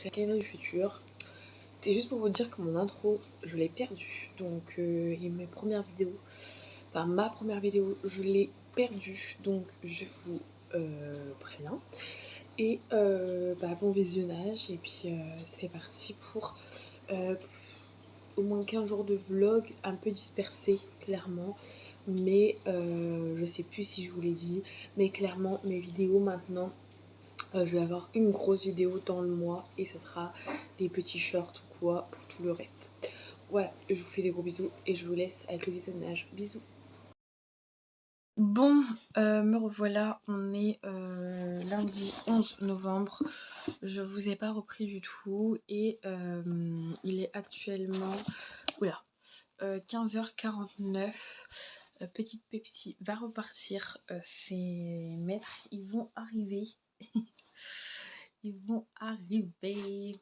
c'est Kaina du futur. C'était juste pour vous dire que mon intro, je l'ai perdue. Donc, et mes premières vidéos, enfin ma première vidéo, je l'ai perdue. Donc, je vous préviens. Et bon visionnage. Et puis, c'est parti pour au moins 15 jours de vlog, un peu dispersé, clairement. Mais je sais plus si je vous l'ai dit. Mais clairement, mes vidéos maintenant, je vais avoir une grosse vidéo dans le mois et ça sera des petits shorts ou quoi pour tout le reste. Voilà, je vous fais des gros bisous et je vous laisse avec le visionnage. Bisous. Bon, me revoilà, on est lundi 11 novembre. Je vous ai pas repris du tout et il est actuellement 15h49. Petite Pepsi va repartir. Ses maîtres, ils vont arriver. Ils vont arriver.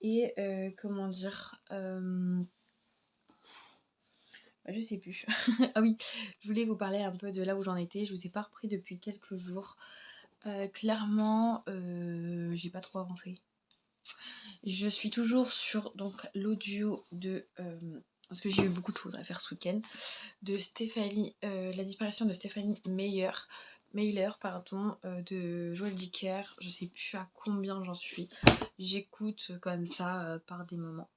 Et comment dire, je sais plus. Ah oui, je voulais vous parler un peu de là où j'en étais. Je vous ai pas repris depuis quelques jours. Clairement, j'ai pas trop avancé. Je suis toujours sur donc l'audio de parce que j'ai eu beaucoup de choses à faire ce week-end, de Stéphanie, la disparition de Stéphanie Mailer, pardon, de Joël Dicker. Je sais plus à combien j'en suis. J'écoute comme ça par des moments.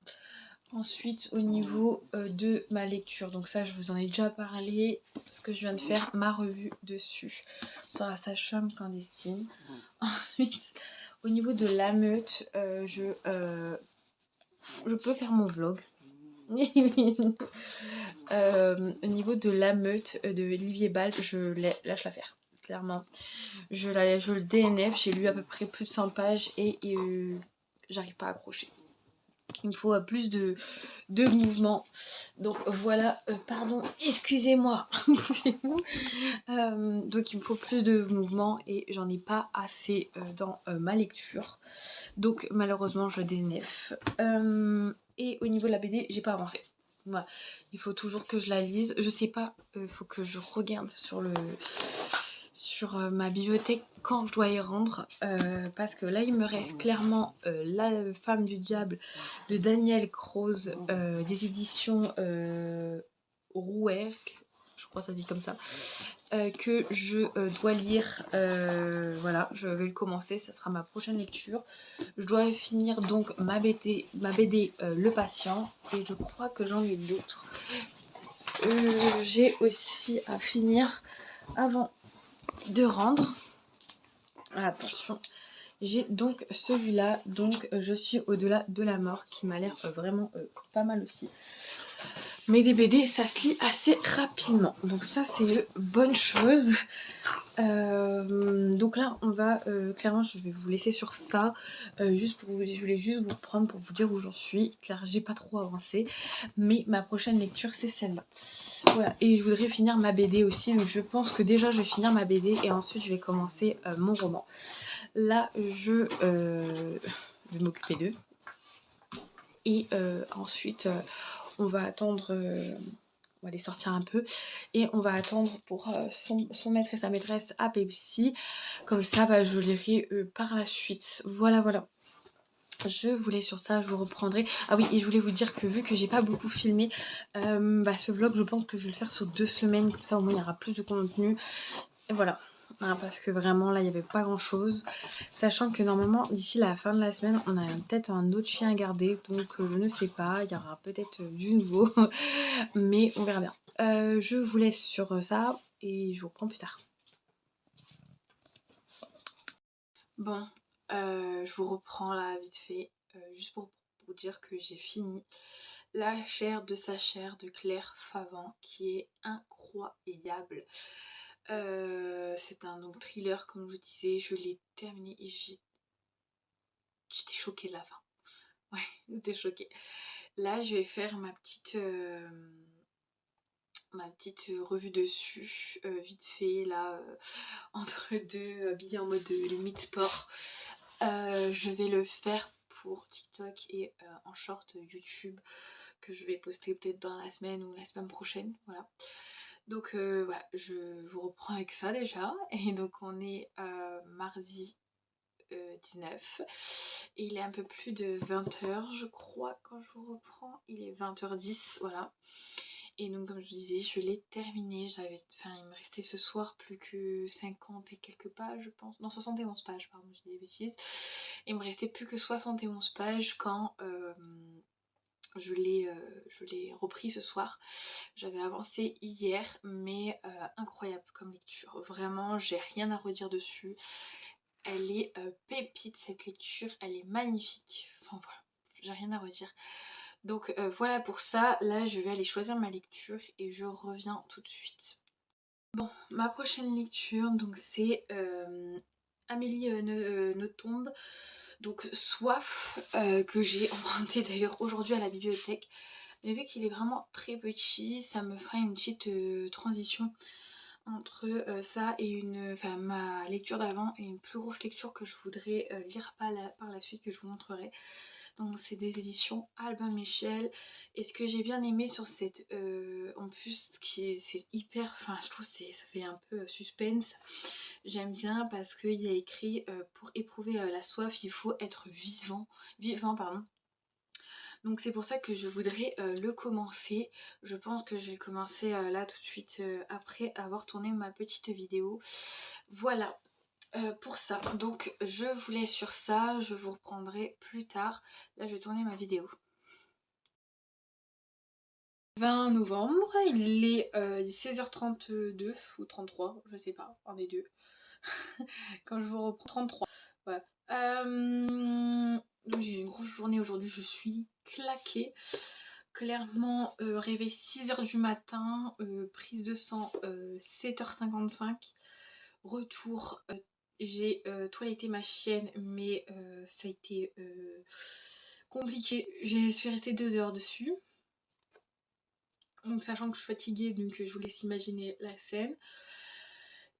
Ensuite, au niveau de ma lecture, donc ça je vous en ai déjà parlé parce que je viens de faire ma revue dessus sur la sage-femme clandestine. Ensuite, au niveau de la meute, je peux faire mon vlog. Au niveau de la meute de Olivier Bal, je lâche l'affaire, clairement. Je le DNF, j'ai lu à peu près plus de 100 pages et j'arrive pas à accrocher. Il me faut plus de mouvement. Donc voilà, pardon, excusez-moi. Donc il me faut plus de mouvement et j'en ai pas assez dans ma lecture. Donc malheureusement je DNF. Et au niveau de la BD, j'ai pas avancé. Voilà. Il faut toujours que je la lise. Je sais pas, faut que je regarde sur ma bibliothèque quand je dois y rendre, parce que là il me reste clairement La femme du diable de Daniel Croze, des éditions Rouergue, je crois que ça se dit comme ça, que je dois lire. Voilà, je vais le commencer, ça sera ma prochaine lecture. Je dois finir donc ma BD Le Patient, et je crois que j'en ai d'autres. J'ai aussi à finir avant de rendre. Attention, j'ai donc celui-là, donc je suis au-delà de la mort, qui m'a l'air vraiment pas mal aussi. Mais des BD, ça se lit assez rapidement, donc ça c'est une bonne chose. Donc là on va clairement, je vais vous laisser sur ça, juste pour vous, je voulais juste vous reprendre pour vous dire où j'en suis, car j'ai pas trop avancé, mais ma prochaine lecture c'est celle-là. Voilà, et je voudrais finir ma BD aussi, donc je pense que déjà je vais finir ma BD et ensuite je vais commencer mon roman. Là je vais m'occuper d'eux et ensuite on va attendre, on va les sortir un peu et on va attendre pour son maître et sa maîtresse à Pepsi. Comme ça, je lirai par la suite. Voilà, voilà. Je voulais sur ça, je vous reprendrai. Ah oui, et je voulais vous dire que vu que j'ai pas beaucoup filmé, ce vlog, je pense que je vais le faire sur 2 semaines. Comme ça, au moins, il y aura plus de contenu. Et voilà. Parce que vraiment, là, il n'y avait pas grand-chose. Sachant que normalement, d'ici la fin de la semaine, on a peut-être un autre chien à garder. Donc, je ne sais pas. Il y aura peut-être du nouveau. Mais on verra bien. Je vous laisse sur ça et je vous reprends plus tard. Bon, je vous reprends là vite fait. Juste pour vous dire que j'ai fini La chair de sa chair de Claire Favant, qui est incroyable. C'est un donc thriller, comme je vous disais. Je l'ai terminé et j'étais choquée de la fin. Ouais, j'étais choquée. Là, je vais faire ma petite revue dessus, vite fait, là, entre deux, habillée en mode limite sport. Je vais le faire pour TikTok et en short YouTube, que je vais poster peut-être dans la semaine ou la semaine prochaine, voilà. Donc voilà, je vous reprends avec ça déjà. Et donc on est mardi 19 et il est un peu plus de 20 h je crois quand je vous reprends, il est 20 h 10, voilà. Et donc comme je vous disais, je l'ai terminé, il me restait ce soir plus que 50 et quelques pages je pense, non 71 pages pardon, je dis des bêtises. Il me restait plus que 71 pages quand je l'ai repris ce soir. J'avais avancé hier, mais incroyable comme lecture. Vraiment, j'ai rien à redire dessus. Elle est pépite cette lecture, elle est magnifique. Enfin voilà, j'ai rien à redire. Donc voilà pour ça. Là, je vais aller choisir ma lecture et je reviens tout de suite. Bon, ma prochaine lecture, donc c'est Amélie Nothomb. Donc Soif, que j'ai emprunté d'ailleurs aujourd'hui à la bibliothèque. Mais vu qu'il est vraiment très petit, ça me fera une petite transition entre ça et ma lecture d'avant et une plus grosse lecture que je voudrais lire par la suite, que je vous montrerai. Donc c'est des éditions Albin Michel. Et ce que j'ai bien aimé sur cette en plus c'est hyper, enfin je trouve ça fait un peu suspense. J'aime bien parce qu'il y a écrit pour éprouver la soif il faut être vivant pardon. Donc c'est pour ça que je voudrais le commencer. Je pense que je vais le commencer là tout de suite après avoir tourné ma petite vidéo. Voilà pour ça. Donc je vous laisse sur ça, je vous reprendrai plus tard. Là je vais tourner ma vidéo. 20 novembre, il est 16h32 ou 33, je sais pas, un des deux. Quand je vous reprends 33. Voilà. Donc j'ai une grosse journée aujourd'hui, je suis claquée. Clairement réveil 6h du matin, prise de sang 7h55. Retour, j'ai toiletté ma chienne mais ça a été compliqué. Je suis restée 2 heures dessus. Donc sachant que je suis fatiguée, donc je vous laisse imaginer la scène.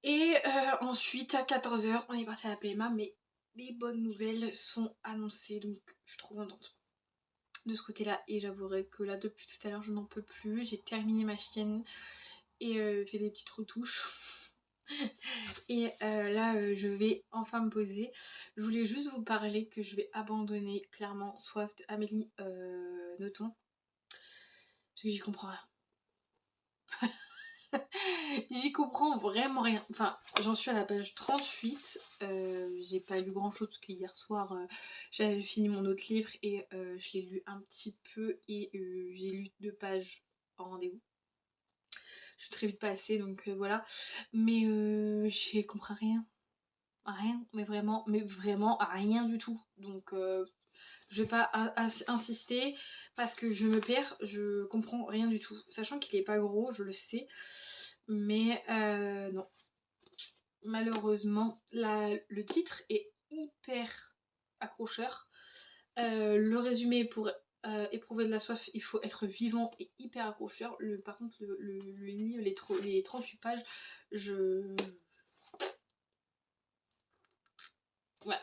Et ensuite à 14h on est parti à la PMA, mais les bonnes nouvelles sont annoncées, donc je suis trop contente de ce côté là. Et j'avouerai que là depuis tout à l'heure je n'en peux plus. J'ai terminé ma chienne et fait des petites retouches. Et là je vais enfin me poser. Je voulais juste vous parler que je vais abandonner clairement Soif d'Amélie Nothomb, parce que j'y comprends rien. J'y comprends vraiment rien. Enfin, j'en suis à la page 38. J'ai pas lu grand chose parce que hier soir j'avais fini mon autre livre et je l'ai lu un petit peu et j'ai lu 2 pages en rendez-vous. Je suis très vite passée donc voilà. Mais j'y comprends rien. Rien, mais vraiment rien du tout. Donc je vais pas insister parce que je me perds, je comprends rien du tout. Sachant qu'il est pas gros, je le sais. Mais non. Malheureusement, le titre est hyper accrocheur. Le résumé pour éprouver de la soif, il faut être vivant et hyper accrocheur. Par contre, le livre, les 38 pages, voilà.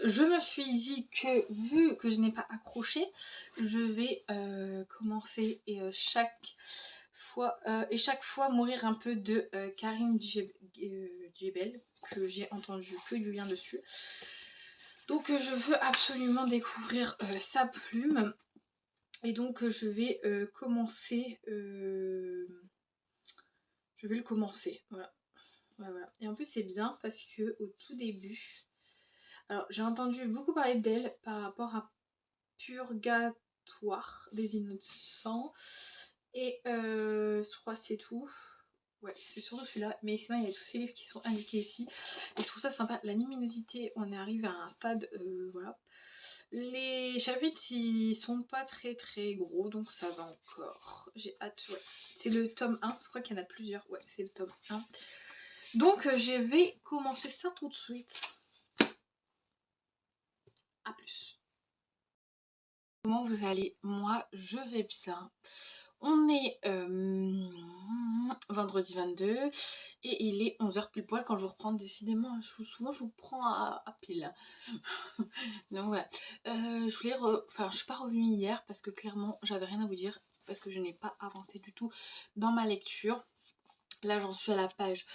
Je me suis dit que vu que je n'ai pas accroché, je vais commencer et chaque fois mourir un peu de Karine Djebel, que j'ai entendu que du bien dessus. Donc je veux absolument découvrir sa plume. Et donc je vais commencer. Je vais le commencer. Voilà. Voilà. Et en plus c'est bien parce que au tout début. Alors j'ai entendu beaucoup parler d'elle par rapport à Purgatoire des innocents. Et je crois que c'est tout. Ouais, c'est surtout celui-là. Mais sinon, il y a tous ces livres qui sont indiqués ici. Et je trouve ça sympa. La luminosité, on arrive à un stade, voilà. Les chapitres, ils sont pas très très gros, donc ça va encore. J'ai hâte, ouais. C'est le tome 1, je crois qu'il y en a plusieurs. Ouais, c'est le tome 1. Donc, je vais commencer ça tout de suite. A plus. Comment vous allez? Moi, je vais bien. On est vendredi 22 et il est 11h pile poil quand je vous reprends. Décidément, souvent je vous prends à pile. Donc voilà. Je voulais enfin, je suis pas revenue hier parce que clairement j'avais rien à vous dire parce que je n'ai pas avancé du tout dans ma lecture. Là j'en suis à la page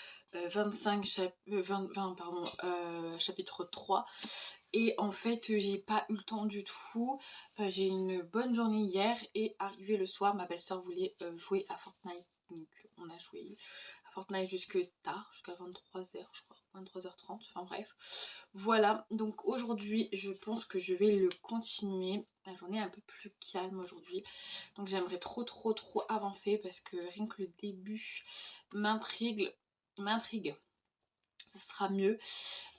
chapitre 3. Et en fait j'ai pas eu le temps du tout. J'ai eu une bonne journée hier et arrivé le soir ma belle-sœur voulait jouer à Fortnite. Donc on a joué à Fortnite jusque tard, jusqu'à 23h je crois, 23h30, enfin bref. Voilà, donc aujourd'hui je pense que je vais le continuer. La journée est un peu plus calme aujourd'hui. Donc j'aimerais trop avancer parce que rien que le début m'intrigue. Ça sera mieux.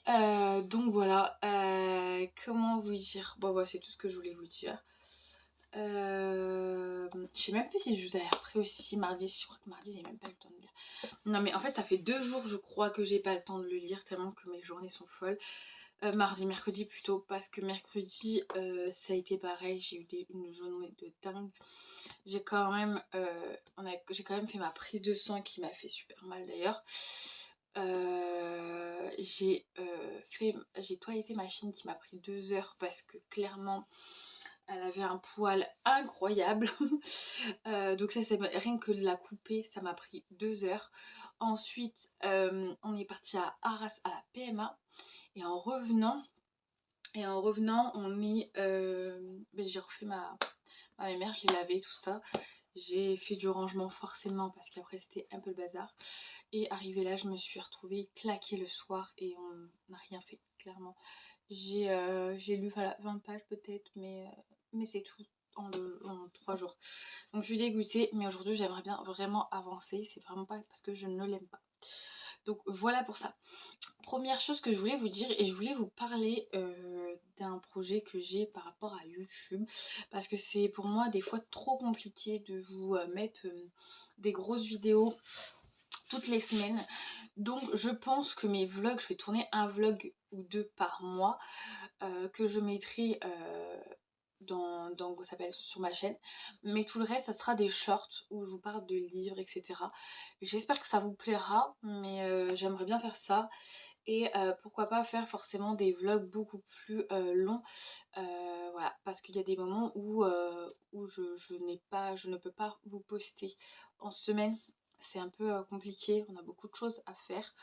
Donc voilà, comment vous dire. Bon bah c'est tout ce que je voulais vous dire. Je sais même plus si je vous avais appris aussi mardi. Je crois que mardi j'ai même pas eu le temps de lire. Non mais en fait ça fait 2 jours je crois que j'ai pas le temps de le lire tellement que mes journées sont folles. Mercredi plutôt, parce que mercredi ça a été pareil, j'ai eu une journée de dingue. J'ai quand même fait ma prise de sang qui m'a fait super mal d'ailleurs. J'ai toiletté ma chienne qui m'a pris 2 heures parce que clairement elle avait un poil incroyable. Donc ça c'est rien que de la couper ça m'a pris 2 heures. Ensuite on est parti à Arras à la PMA et en revenant j'ai refait ma mémère, je l'ai lavée tout ça. J'ai fait du rangement forcément parce qu'après c'était un peu le bazar. Et arrivé là je me suis retrouvée claquée le soir et on n'a rien fait clairement. J'ai lu voilà, 20 pages peut-être mais c'est tout en 3 jours. Donc je suis dégoûtée mais aujourd'hui j'aimerais bien vraiment avancer. C'est vraiment pas parce que je ne l'aime pas. Donc voilà pour ça. Première chose que je voulais vous dire et je voulais vous parler d'un projet que j'ai par rapport à YouTube parce que c'est pour moi des fois trop compliqué de vous mettre des grosses vidéos toutes les semaines. Donc je pense que mes vlogs, je vais tourner un vlog ou 2 par mois que je mettrai ça s'appelle sur ma chaîne, mais tout le reste ça sera des shorts où je vous parle de livres etc. J'espère que ça vous plaira mais j'aimerais bien faire ça et pourquoi pas faire forcément des vlogs beaucoup plus longs. Voilà, parce qu'il y a des moments où je ne peux pas vous poster en semaine. C'est un peu compliqué, on a beaucoup de choses à faire.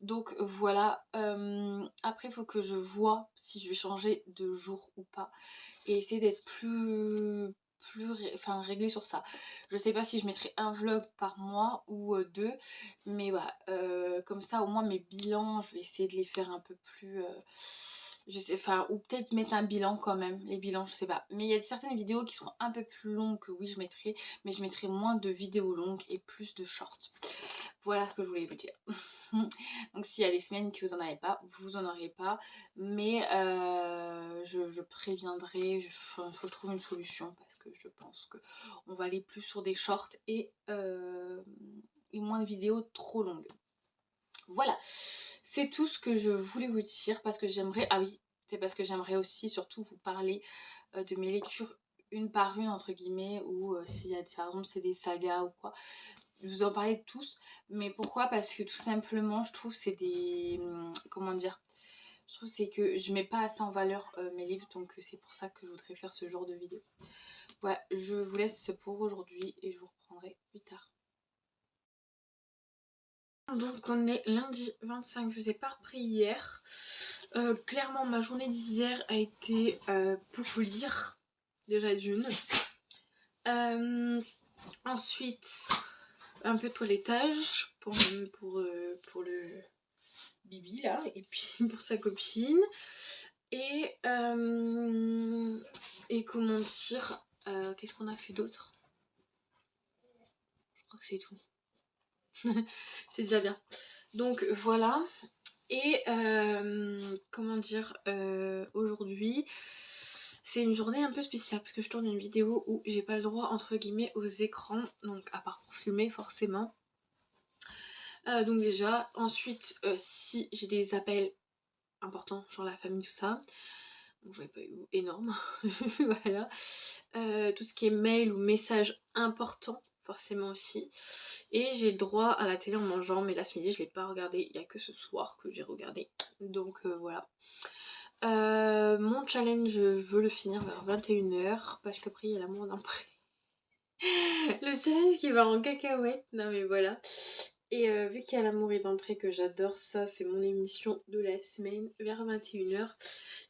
Donc voilà, après il faut que je vois si je vais changer de jour ou pas. Et essayer d'être réglée sur ça. Je sais pas si je mettrai un vlog par mois ou 2. Mais voilà, comme ça au moins mes bilans, je vais essayer de les faire un peu plus... je sais, enfin, ou peut-être mettre un bilan quand même, les bilans, je sais pas. Mais il y a certaines vidéos qui seront un peu plus longues que oui je mettrai, mais je mettrai moins de vidéos longues et plus de shorts. Voilà ce que je voulais vous dire. Donc s'il y a des semaines que vous en avez pas, vous en aurez pas. Mais je préviendrai, faut que je trouve une solution parce que je pense que on va aller plus sur des shorts et moins de vidéos trop longues. Voilà, c'est tout ce que je voulais vous dire parce que j'aimerais, ah oui, c'est parce que j'aimerais aussi surtout vous parler de mes lectures une par une entre guillemets ou s'il y a par exemple c'est des sagas ou quoi. Je vous en parlais de tous, mais pourquoi? Parce que tout simplement je trouve c'est des... comment dire? Je trouve c'est que je mets pas assez en valeur mes livres donc c'est pour ça que je voudrais faire ce genre de vidéo. Ouais, je vous laisse pour aujourd'hui et je vous reprendrai plus tard. Donc on est lundi 25, je vous ai pas repris hier. Clairement ma journée d'hier a été pour lire, déjà d'une. Ensuite un peu de toilettage pour le Bibi là et puis pour sa copine. Et comment dire, qu'est-ce qu'on a fait d'autre? Je crois que c'est tout. C'est déjà bien. Donc voilà. Et comment dire, aujourd'hui c'est une journée un peu spéciale parce que je tourne une vidéo où j'ai pas le droit entre guillemets aux écrans, donc à part pour filmer forcément. Donc déjà, ensuite si j'ai des appels importants, genre la famille tout ça, bon j'en ai pas eu énorme, voilà. Tout ce qui est mail ou message important forcément aussi. Et j'ai le droit à la télé en mangeant, mais là ce midi je l'ai pas regardé, il n'y a que ce soir que j'ai regardé. Donc voilà. Mon challenge, je veux le finir vers 21h parce qu'après il y a l'amour d'un prix. Le challenge qui va en cacahuète, non mais voilà. Et vu qu'il y a l'amour est dans le pré que j'adore, ça c'est mon émission de la semaine vers 21h.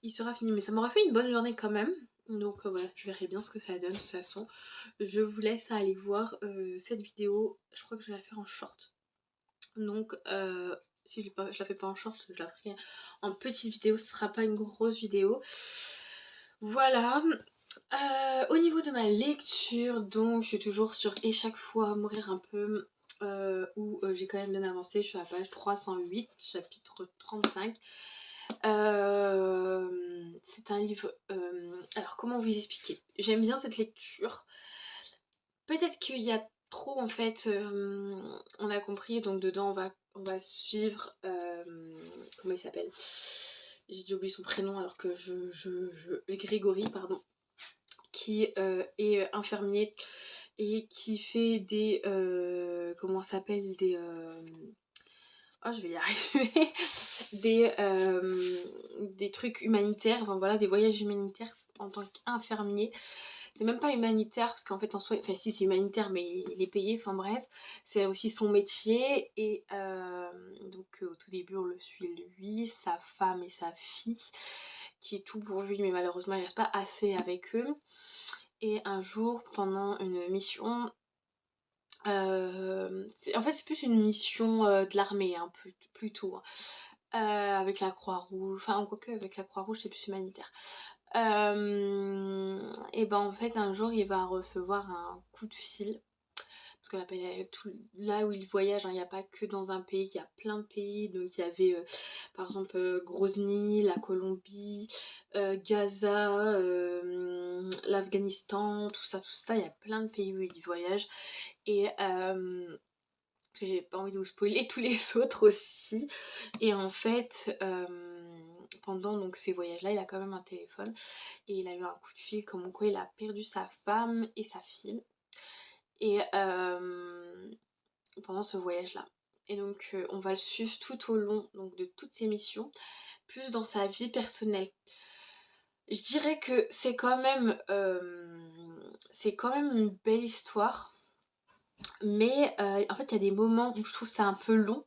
Il sera fini mais ça m'aura fait une bonne journée quand même. Donc voilà, je verrai bien ce que ça donne de toute façon. Je vous laisse aller voir cette vidéo. Je crois que je vais la faire en short. Donc si je la fais pas en short, je la ferai en petite vidéo. Ce sera pas une grosse vidéo. Voilà. Au niveau de ma lecture, donc je suis toujours sur Et chaque fois mourir un peu, où j'ai quand même bien avancé. Je suis à la page 308, chapitre 35. C'est un livre, alors comment vous expliquer? J'aime bien cette lecture. Peut-être qu'il y a trop en fait, on a compris, donc dedans on va suivre, comment il s'appelle? J'ai déjà oublié son prénom alors que Grégory, pardon, qui est infirmier et qui fait des comment ça s'appelle, des oh je vais y arriver des trucs humanitaires, enfin voilà, des voyages humanitaires en tant qu'infirmier. C'est même pas humanitaire parce qu'en fait en soi, enfin si c'est humanitaire mais il est payé, enfin bref, c'est aussi son métier. Et donc au tout début on le suit lui, sa femme et sa fille, qui est tout pour lui mais malheureusement il reste pas assez avec eux. Et un jour pendant une mission, en fait c'est plus une mission de l'armée, hein, plutôt, hein. Avec la Croix-Rouge, enfin quoique avec la Croix-Rouge c'est plus humanitaire. Et ben en fait un jour il va recevoir un coup de fil. Parce que là où il voyage, hein, il n'y a pas que dans un pays, il y a plein de pays. Donc il y avait par exemple Grozny, la Colombie, Gaza, l'Afghanistan, tout ça, il y a plein de pays où il voyage. Et parce que j'ai pas envie de vous spoiler tous les autres aussi. Et en fait, pendant donc ces voyages-là, il a quand même un téléphone. Et il a eu un coup de fil comme quoi il a perdu sa femme et sa fille. Et pendant ce voyage-là. Et donc on va le suivre tout au long donc, de toutes ses missions, plus dans sa vie personnelle. Je dirais que c'est quand même une belle histoire. Mais en fait il y a des moments où je trouve ça un peu long.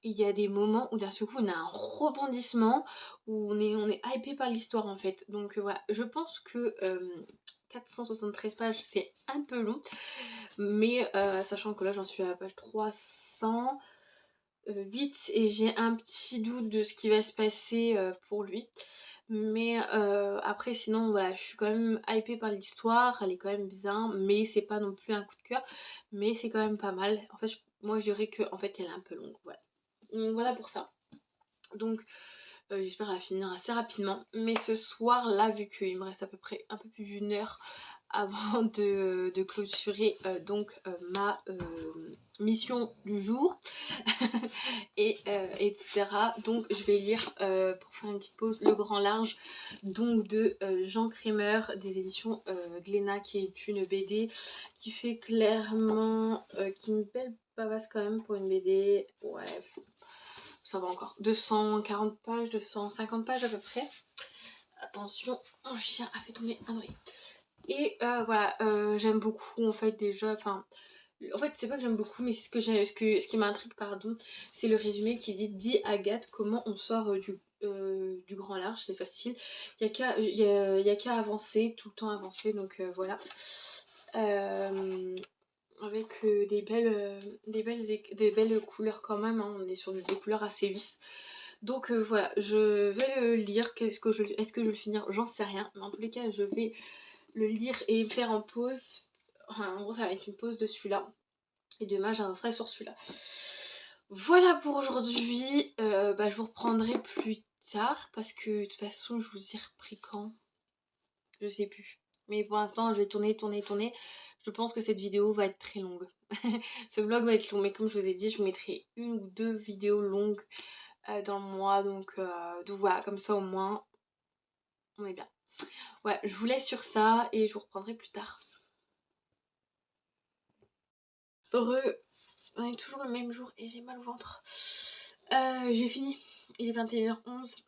Et il y a des moments où d'un seul coup on a un rebondissement, où on est hypé par l'histoire en fait. Donc voilà, je pense que 473 pages c'est un peu long. Mais sachant que là j'en suis à la page 308 et j'ai un petit doute de ce qui va se passer pour lui. Mais après sinon voilà, je suis quand même hypée par l'histoire, elle est quand même bien, mais c'est pas non plus un coup de cœur, mais c'est quand même pas mal. En fait moi je dirais que en fait elle est un peu longue, voilà. Donc voilà pour ça. Donc j'espère la finir assez rapidement. Mais ce soir là, vu qu'il me reste à peu près un peu plus d'une heure avant de clôturer donc ma mission du jour et etc. Donc je vais lire pour faire une petite pause Le Grand Large, donc de Jean Crémer, des éditions Glénat, qui est une BD qui fait clairement qui me pèle pas vaste quand même pour une BD. Ouais, ça va encore. 240 pages, 250 pages à peu près. Attention, mon chien a fait tomber un oreiller. Et voilà, j'aime beaucoup en fait déjà, enfin... En fait, c'est pas que j'aime beaucoup, mais c'est ce qui m'intrigue, pardon, c'est le résumé qui dit Dis Agathe, comment on sort du grand large, c'est facile. Il y a qu'à avancer, tout le temps avancer, donc voilà. Avec des belles couleurs quand même, hein, on est sur des couleurs assez vives. Donc voilà, je vais le lire. Est-ce que je vais le finir? J'en sais rien, mais en tous les cas, je vais le lire et me faire en pause. Enfin, en gros, ça va être une pause de celui-là. Et demain, j'avancerai sur celui-là. Voilà pour aujourd'hui. Je vous reprendrai plus tard parce que de toute façon, je vous ai repris quand? Je sais plus. Mais pour l'instant, je vais tourner. Je pense que cette vidéo va être très longue. Ce vlog va être long, mais comme je vous ai dit, je vous mettrai une ou deux vidéos longues dans le mois. Donc voilà, comme ça au moins, on est bien. Ouais, je vous laisse sur ça et je vous reprendrai plus tard. Heureux, on est toujours le même jour et j'ai mal au ventre. J'ai fini, il est 21h11.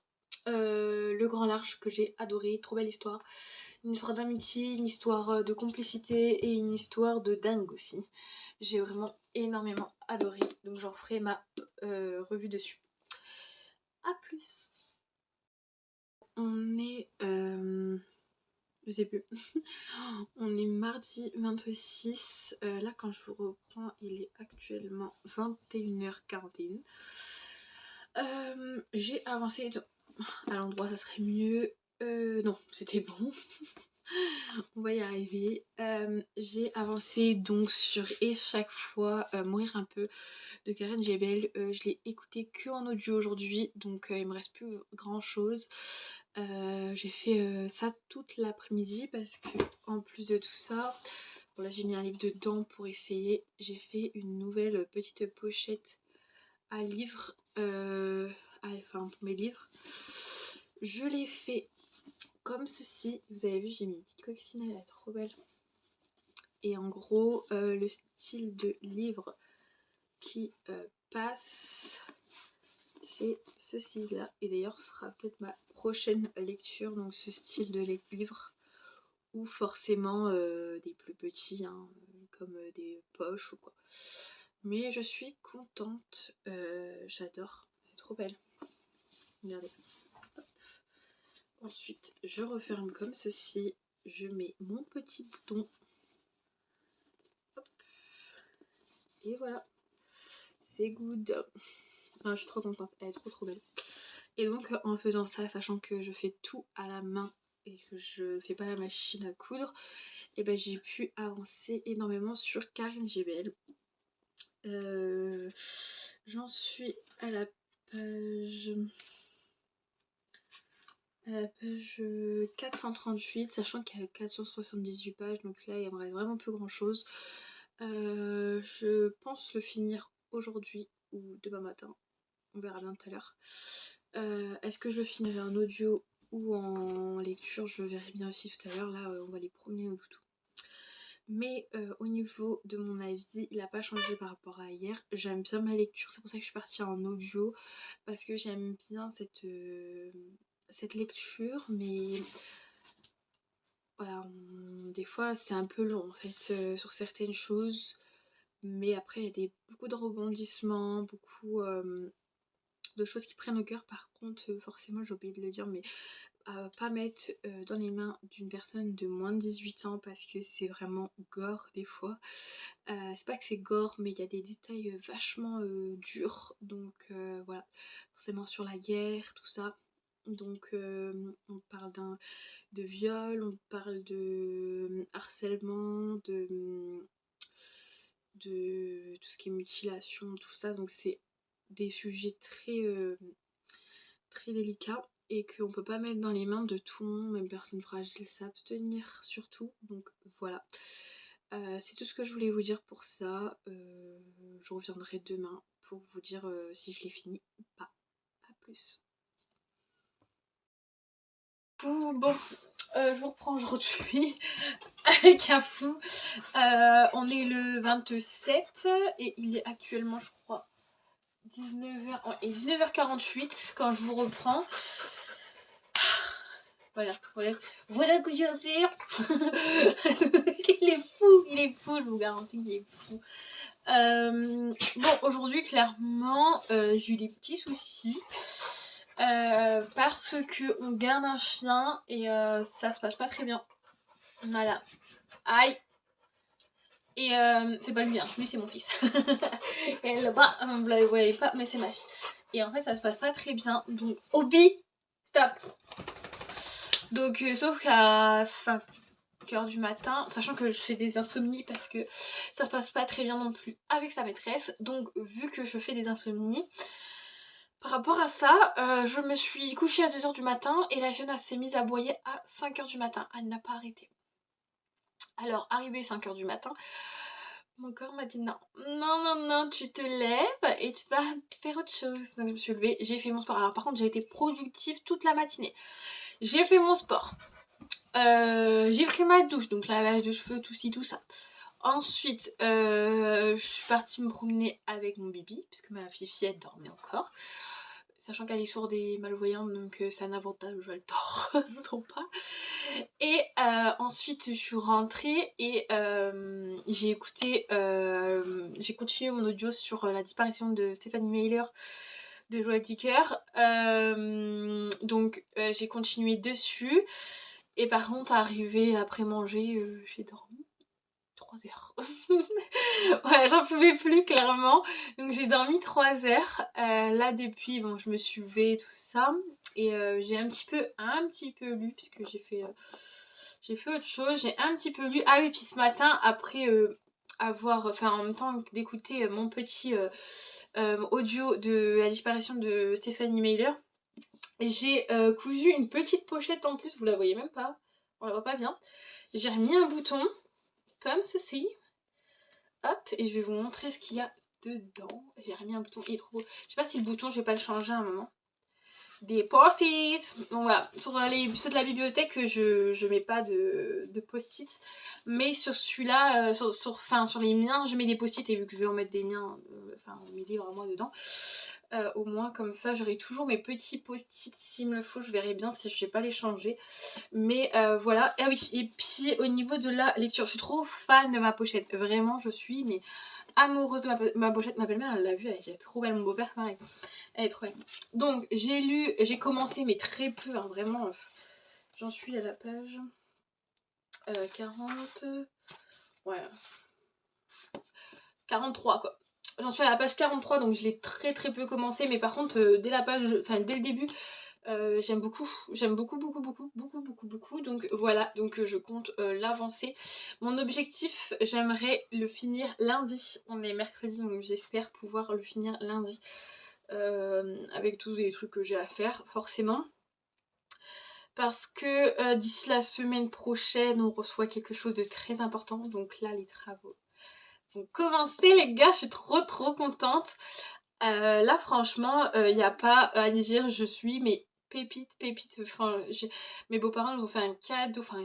Le Le Grand Large que j'ai adoré, trop belle histoire. Une histoire d'amitié, une histoire de complicité et une histoire de dingue aussi. J'ai vraiment énormément adoré, donc j'en ferai ma revue dessus. A plus. On est... je sais plus. On est mardi 26. Là quand je vous reprends, il est actuellement 21h41. J'ai avancé... À l'endroit ça serait mieux. Non, c'était bon. On va y arriver. J'ai avancé donc sur Et chaque fois Mourir un peu de Karen Jebel. Je l'ai écouté que en audio aujourd'hui, donc il me reste plus grand chose. J'ai fait ça toute l'après-midi parce que en plus de tout ça, bon là j'ai mis un livre dedans pour essayer. J'ai fait une nouvelle petite pochette à livres, enfin pour mes livres. Je l'ai fait comme ceci. Vous avez vu, j'ai mis une petite coccinelle, elle est trop belle. Et en gros, le style de livre qui passe, c'est ceci là. Et d'ailleurs, ce sera peut-être ma prochaine lecture, donc ce style de livre. Ou forcément des plus petits, hein, comme des poches ou quoi. Mais je suis contente, j'adore, elle est trop belle. Regardez. Hop. Ensuite, je referme comme ceci. Je mets mon petit bouton. Hop. Et voilà. C'est good. Non, je suis trop contente. Elle est trop belle. Et donc, en faisant ça, sachant que je fais tout à la main et que je fais pas la machine à coudre, et ben j'ai pu avancer énormément sur Karen Jebel. J'en suis à la page... 438, sachant qu'il y a 478 pages, donc là il me reste vraiment plus grand chose. Je pense le finir aujourd'hui ou demain matin, on verra bien tout à l'heure. Est-ce que je le finirai en audio ou en lecture, je verrai bien aussi tout à l'heure. Là on va les promener au toutou. Mais au niveau de mon avis, il n'a pas changé par rapport à hier. J'aime bien ma lecture, c'est pour ça que je suis partie en audio, parce que j'aime bien cette lecture, mais voilà, des fois c'est un peu long en fait sur certaines choses, mais après il y a beaucoup de rebondissements, beaucoup de choses qui prennent au cœur. Par contre, forcément j'ai oublié de le dire, mais à pas mettre dans les mains d'une personne de moins de 18 ans parce que c'est vraiment gore des fois. C'est pas que c'est gore, mais il y a des détails vachement durs, donc voilà, forcément sur la guerre, tout ça. Donc on parle de viol, on parle de harcèlement, de tout ce qui est mutilation, tout ça, donc c'est des sujets très délicats et qu'on peut pas mettre dans les mains de tout le monde, même personne fragile, s'abstenir surtout, donc voilà. C'est tout ce que je voulais vous dire pour ça. Je reviendrai demain pour vous dire si je l'ai fini ou pas. A plus. Bon, je vous reprends aujourd'hui avec un fou. On est le 27 et il est actuellement, je crois, 19h et 19h48 quand je vous reprends. Voilà que j'ai à faire. Il est fou, je vous garantis qu'il est fou. Bon, aujourd'hui, clairement, j'ai eu des petits soucis. Parce que on garde un chien et ça se passe pas très bien. Voilà. Aïe. Et c'est pas lui, hein. Lui c'est mon fils. Et là-bas, vous ne la voyez pas, mais c'est ma fille. Et en fait, ça se passe pas très bien. Donc, Obi, stop. Donc, sauf qu'à 5h du matin, sachant que je fais des insomnies parce que ça se passe pas très bien non plus avec sa maîtresse. Donc, vu que je fais des insomnies, par rapport à ça, je me suis couchée à 2h du matin et la jeune s'est mise à aboyer à 5h du matin. Elle n'a pas arrêté. Alors, arrivé 5h du matin, mon corps m'a dit non, tu te lèves et tu vas faire autre chose. Donc je me suis levée, j'ai fait mon sport. Alors par contre, j'ai été productive toute la matinée. J'ai fait mon sport. J'ai pris ma douche, donc lavage de cheveux, tout ci, tout ça. Ensuite, je suis partie me promener avec mon bibi, puisque ma fille elle dormait encore. sachant qu'elle est sourde et malvoyante, donc c'est un avantage, elle tort, ne trompe pas. Et ensuite je suis rentrée et j'ai écouté, j'ai continué mon audio sur la disparition de Stephanie Mailer de Joël Dicker. Donc j'ai continué dessus. Et par contre, arrivé après manger, j'ai dormi 3 heures. Voilà, j'en pouvais plus clairement. Donc j'ai dormi 3 heures. Là depuis, bon, je me suis levée et tout ça. Et j'ai un petit peu lu, puisque j'ai fait autre chose. J'ai un petit peu lu. Ah oui, puis ce matin, après en même temps d'écouter mon petit audio de la disparition de Stephanie Mailer, j'ai cousu une petite pochette en plus. Vous la voyez même pas. On la voit pas bien. J'ai remis un bouton comme ceci. Hop, et je vais vous montrer ce qu'il y a dedans. J'ai remis un bouton, il est trop beau. Je sais pas si le bouton, je vais pas le changer à un moment. Des post-it. Donc voilà, sur ceux de la bibliothèque, je mets pas de post-it. Mais sur celui-là, sur les miens, je mets des post-it. Et vu que je vais en mettre des miens, mes livres à moi dedans, au moins comme ça, j'aurai toujours mes petits post-it. S'il me le faut, je verrai bien si je vais pas les changer. Mais voilà. Ah oui, et puis au niveau de la lecture, je suis trop fan de ma pochette. Vraiment, je suis mais amoureuse de ma pochette. Ma belle-mère, elle l'a vue, elle est trop belle. Mon beau-père, pareil. Elle est trop belle. Donc, j'ai commencé, mais très peu, hein, vraiment. J'en suis à la page 40. Ouais. 43, quoi. J'en suis à la page 43, donc je l'ai très peu commencé. Mais par contre, dès le début, j'aime beaucoup, beaucoup. Donc voilà, donc je compte l'avancer. Mon objectif, j'aimerais le finir lundi. On est mercredi, donc j'espère pouvoir le finir lundi. Avec tous les trucs que j'ai à faire, forcément. Parce que d'ici la semaine prochaine, on reçoit quelque chose de très important. Donc là, les travaux vont commencer, les gars. Je suis trop contente. Là, franchement, il n'y a pas à dire. Je suis mais pépite. Enfin, mes beaux-parents nous ont fait un cadeau, enfin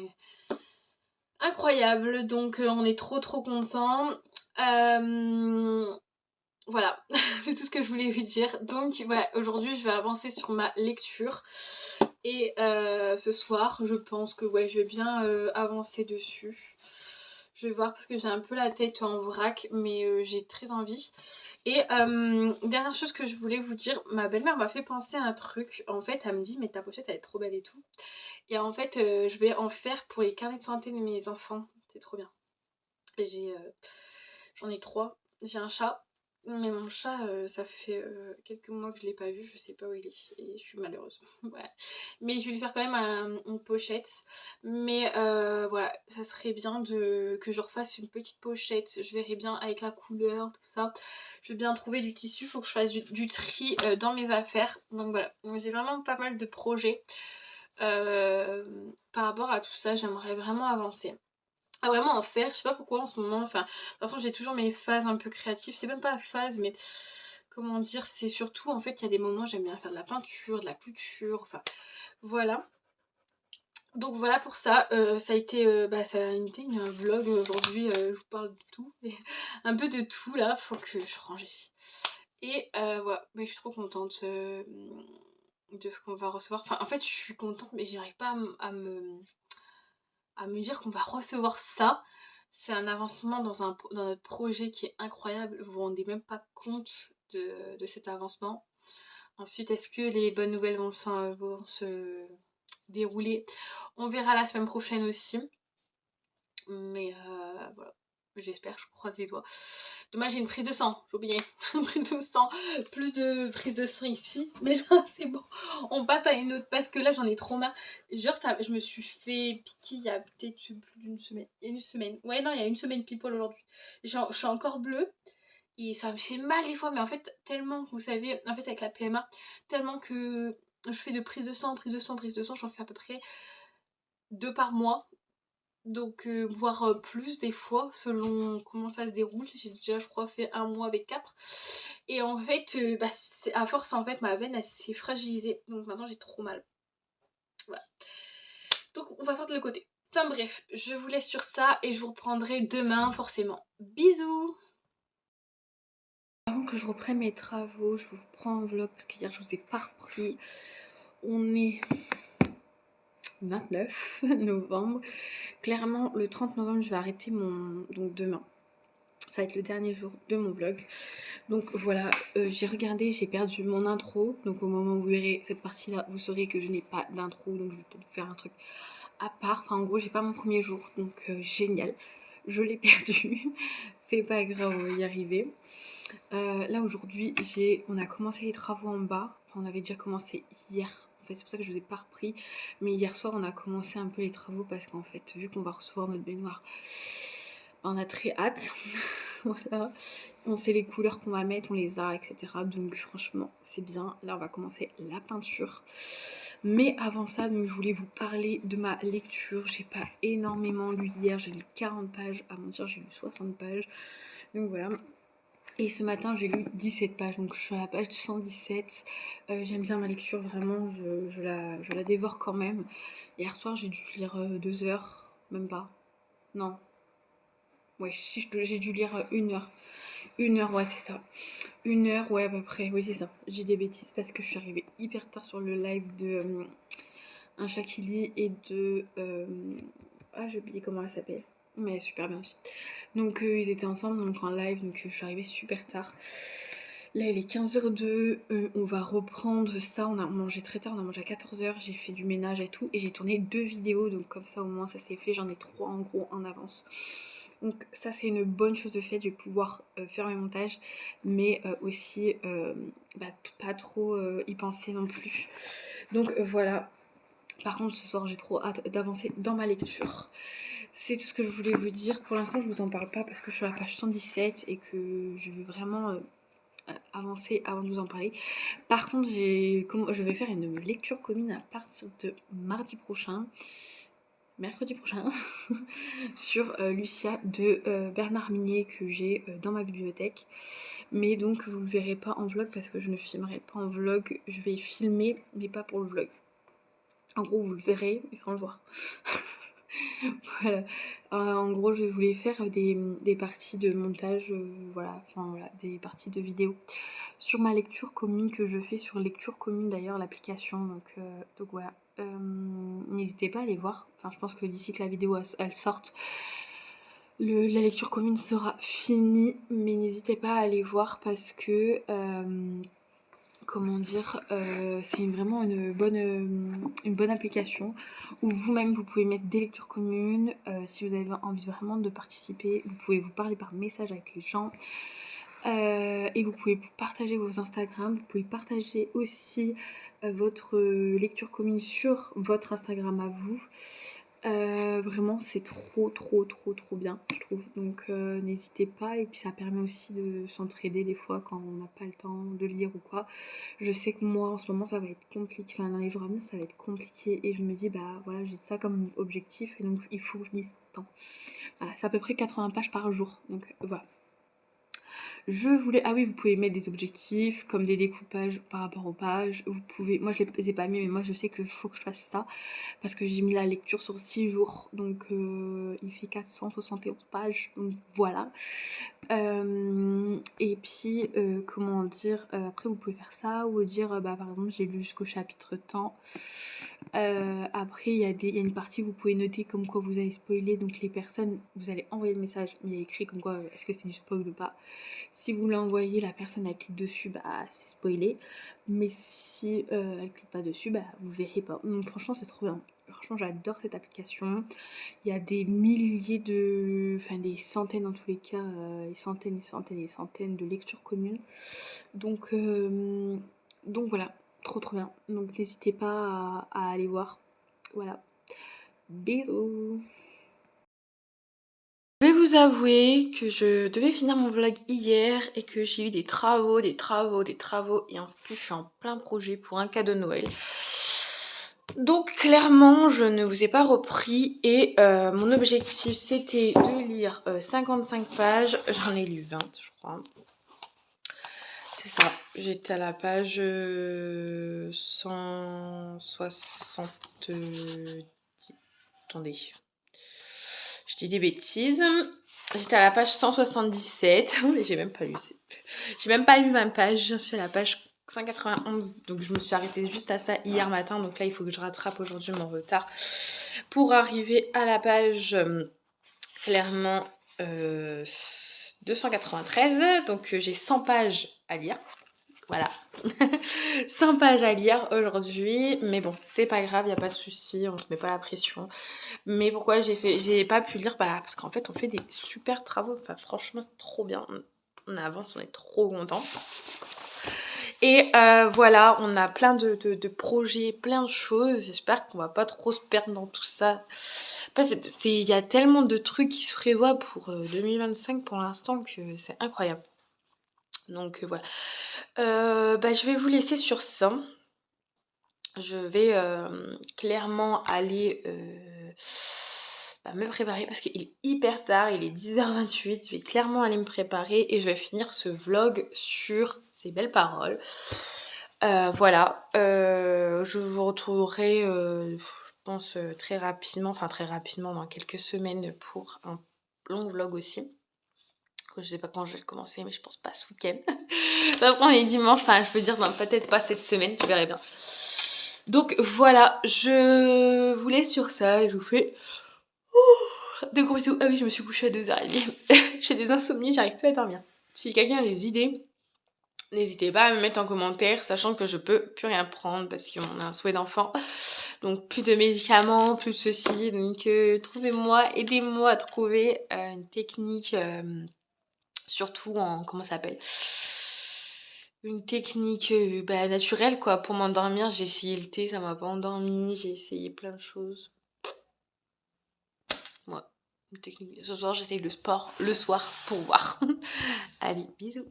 incroyable. Donc on est trop contents. Voilà, c'est tout ce que je voulais vous dire. Donc voilà, aujourd'hui je vais avancer sur ma lecture. Et ce soir, je pense que ouais, je vais bien avancer dessus. Je vais voir parce que j'ai un peu la tête en vrac, mais j'ai très envie. Et dernière chose que je voulais vous dire, ma belle-mère m'a fait penser à un truc. En fait, elle me dit, mais ta pochette elle est trop belle et tout. Et en fait, je vais en faire pour les carnets de santé de mes enfants. C'est trop bien. J'en ai 3. J'ai un chat. Mais mon chat, ça fait quelques mois que je l'ai pas vu, je sais pas où il est et je suis malheureuse. Voilà. Mais je vais lui faire quand même une pochette. Mais voilà, ça serait bien que je refasse une petite pochette. Je verrai bien avec la couleur, tout ça. Je vais bien trouver du tissu, il faut que je fasse du tri dans mes affaires. Donc voilà, j'ai vraiment pas mal de projets. Par rapport à tout ça, j'aimerais vraiment avancer. À vraiment en faire, je sais pas pourquoi en ce moment, enfin, de toute façon j'ai toujours mes phases un peu créatives, c'est même pas phase, mais comment dire, c'est surtout en fait il y a des moments j'aime bien faire de la peinture, de la couture, enfin voilà. Donc voilà pour ça, ça a été, ça a été un vlog aujourd'hui, je vous parle de tout, un peu de tout là, faut que je range ici. Et voilà, mais je suis trop contente de ce qu'on va recevoir, enfin en fait je suis contente mais j'arrive pas à me dire qu'on va recevoir ça. C'est un avancement dans notre projet qui est incroyable. Vous vous rendez même pas compte de cet avancement. Ensuite, est-ce que les bonnes nouvelles vont se dérouler? On verra la semaine prochaine aussi. Mais voilà. J'espère, je croise les doigts. Dommage, j'ai une prise de sang, j'ai oublié. Une prise de sang, plus de prise de sang ici. Mais là, c'est bon. On passe à une autre parce que là, j'en ai trop marre. Genre, je me suis fait piquer il y a peut-être plus d'une semaine. Il y a une semaine. Ouais, non, il y a une semaine people aujourd'hui. Je suis encore bleue. Et ça me fait mal des fois. Mais en fait, tellement, vous savez, en fait, avec la PMA, tellement que je fais de prise de sang, j'en fais à peu près 2 par mois. Donc voire plus des fois selon comment ça se déroule. J'ai déjà je crois fait un mois avec 4. Et en fait à force en fait ma veine elle s'est fragilisée. Donc maintenant j'ai trop mal. Voilà. Donc on va faire de le côté. Enfin bref, je vous laisse sur ça et je vous reprendrai demain forcément. Bisous. Avant que je reprenne mes travaux, je vous reprends un vlog parce qu'hier je vous ai pas repris. On est 29 novembre. Clairement, le 30 novembre, je vais arrêter donc demain. Ça va être le dernier jour de mon vlog. Donc voilà, j'ai regardé, j'ai perdu mon intro. Donc au moment où vous verrez cette partie-là, vous saurez que je n'ai pas d'intro. Donc je vais peut-être faire un truc à part. Enfin en gros, j'ai pas mon premier jour. Donc génial. Je l'ai perdu. C'est pas grave, on va y arriver. Là aujourd'hui, on a commencé les travaux en bas. Enfin, on avait déjà commencé hier. En fait, c'est pour ça que je vous ai pas repris. Mais hier soir, on a commencé un peu les travaux parce qu'en fait, vu qu'on va recevoir notre baignoire, on a très hâte. Voilà. On sait les couleurs qu'on va mettre, on les a, etc. Donc franchement, c'est bien. Là, on va commencer la peinture. Mais avant ça, donc, je voulais vous parler de ma lecture. J'ai pas énormément lu hier. J'ai lu 40 pages. Avant-hier, j'ai lu 60 pages. Donc voilà. Et ce matin, j'ai lu 17 pages, donc je suis à la page 117. J'aime bien ma lecture, vraiment, je la dévore quand même. Hier soir, j'ai dû lire 2 heures, même pas. Non. Ouais, si, j'ai dû lire 1 heure. 1 heure, ouais, c'est ça. 1 heure, ouais, à peu près. Oui, c'est ça. J'ai des bêtises parce que je suis arrivée hyper tard sur le live de Un chat qui lit et de... ah, j'ai oublié comment elle s'appelle. Mais super bien aussi. Donc ils étaient ensemble donc en live, donc je suis arrivée super tard. Là il est 15h02, on va reprendre ça, on a mangé très tard, on a mangé à 14h, j'ai fait du ménage et tout, et j'ai tourné 2 vidéos, donc comme ça au moins ça c'est fait, j'en ai 3 en gros en avance. Donc ça c'est une bonne chose de fait, je vais pouvoir faire mes montages, mais aussi pas trop y penser non plus. Donc voilà. Par contre, ce soir, j'ai trop hâte d'avancer dans ma lecture. C'est tout ce que je voulais vous dire. Pour l'instant, je vous en parle pas parce que je suis à la page 117 et que je vais vraiment avancer avant de vous en parler. Par contre, je vais faire une lecture commune à partir de mercredi prochain, sur Lucia de Bernard Minier que j'ai dans ma bibliothèque. Mais donc, vous le verrez pas en vlog parce que je ne filmerai pas en vlog. Je vais filmer, mais pas pour le vlog. En gros, vous le verrez, mais sans le voir. Voilà. En gros, je voulais faire des parties de montage, voilà, enfin voilà, des parties de vidéo sur ma lecture commune que je fais sur lecture commune d'ailleurs, l'application. Donc voilà. N'hésitez pas à aller voir. Enfin, je pense que d'ici que la vidéo elle sorte, la lecture commune sera finie, mais n'hésitez pas à aller voir parce que comment dire, c'est vraiment une bonne application où vous-même vous pouvez mettre des lectures communes. Si vous avez envie vraiment de participer, vous pouvez vous parler par message avec les gens. Et vous pouvez partager vos Instagram, vous pouvez partager aussi votre lecture commune sur votre Instagram à vous. Vraiment c'est trop bien je trouve, donc n'hésitez pas, et puis ça permet aussi de s'entraider des fois quand on n'a pas le temps de lire ou quoi. Je sais que moi en ce moment ça va être compliqué, enfin dans les jours à venir ça va être compliqué, et je me dis bah voilà, j'ai ça comme objectif et donc il faut que je lise tant. Voilà, c'est à peu près 80 pages par jour, donc voilà. Je voulais... Ah oui, vous pouvez mettre des objectifs, comme des découpages par rapport aux pages. Vous pouvez... Moi, je les ai pas mis, mais moi, je sais qu'il faut que je fasse ça. Parce que j'ai mis la lecture sur 6 jours. Donc, il fait 471 pages. Donc, voilà. Et puis, comment dire... après, vous pouvez faire ça. Ou dire, bah, par exemple, j'ai lu jusqu'au chapitre temps. Après, il y a une partie où vous pouvez noter comme quoi vous avez spoilé. Donc, les personnes, vous allez envoyer le message. Il y a écrit comme quoi, est-ce que c'est du spoil ou pas. Si vous l'envoyez, la personne elle clique dessus, bah c'est spoilé. Mais si elle clique pas dessus, bah vous verrez pas. Donc franchement c'est trop bien. Franchement j'adore cette application. Il y a des milliers enfin des centaines en tous les cas, des centaines et centaines de lectures communes. Donc voilà, trop bien. Donc n'hésitez pas à aller voir. Voilà. Bisous. Je vais vous avouer que je devais finir mon vlog hier et que j'ai eu des travaux et en plus je suis en plein projet pour un cadeau de Noël. Donc clairement je ne vous ai pas repris et mon objectif c'était de lire 55 pages, j'en ai lu 20 je crois. C'est ça, j'étais à la page 170. Attendez, je dis des bêtises. J'étais à la page 177. J'ai même pas lu. J'ai même pas lu 20 pages. Je suis à la page 191. Donc je me suis arrêtée juste à ça hier matin. Donc là, il faut que je rattrape aujourd'hui mon retard pour arriver à la page clairement 293. Donc j'ai 100 pages à lire. Voilà. 100 pages à lire aujourd'hui. Mais bon, c'est pas grave, il n'y a pas de souci. On se met pas la pression. Mais pourquoi j'ai pas pu lire? Bah, parce qu'en fait, on fait des super travaux. Enfin, franchement, c'est trop bien. On avance, on est trop contents. Et voilà, on a plein de projets, plein de choses. J'espère qu'on va pas trop se perdre dans tout ça. Il y a tellement de trucs qui se prévoient pour 2025 pour l'instant que c'est incroyable. Donc voilà. Bah, je vais vous laisser sur ça. Je vais clairement aller me préparer parce qu'il est hyper tard, il est 10h28. Je vais clairement aller me préparer et je vais finir ce vlog sur ces belles paroles. Voilà, je vous retrouverai, je pense, très rapidement, dans quelques semaines pour un long vlog aussi. Je sais pas quand je vais le commencer, mais je pense pas ce week-end. De toute façon, on est dimanche, enfin, je veux dire, peut-être pas cette semaine, je verrai bien. Donc voilà, je vous laisse sur ça et je vous fais de gros bisous. Ah oui, je me suis couchée à 2h30. J'ai des insomnies, j'arrive plus à dormir. Si quelqu'un a des idées, n'hésitez pas à me mettre en commentaire, sachant que je peux plus rien prendre parce qu'on a un souhait d'enfant. Donc plus de médicaments, plus ceci. Donc trouvez-moi, aidez-moi à trouver une technique, surtout en, comment ça s'appelle, une technique naturelle quoi, pour m'endormir. J'ai essayé le thé, ça m'a pas endormi. J'ai essayé plein de choses. Ouais, une technique. Ce soir, j'essaye le sport le soir pour voir. Allez, bisous.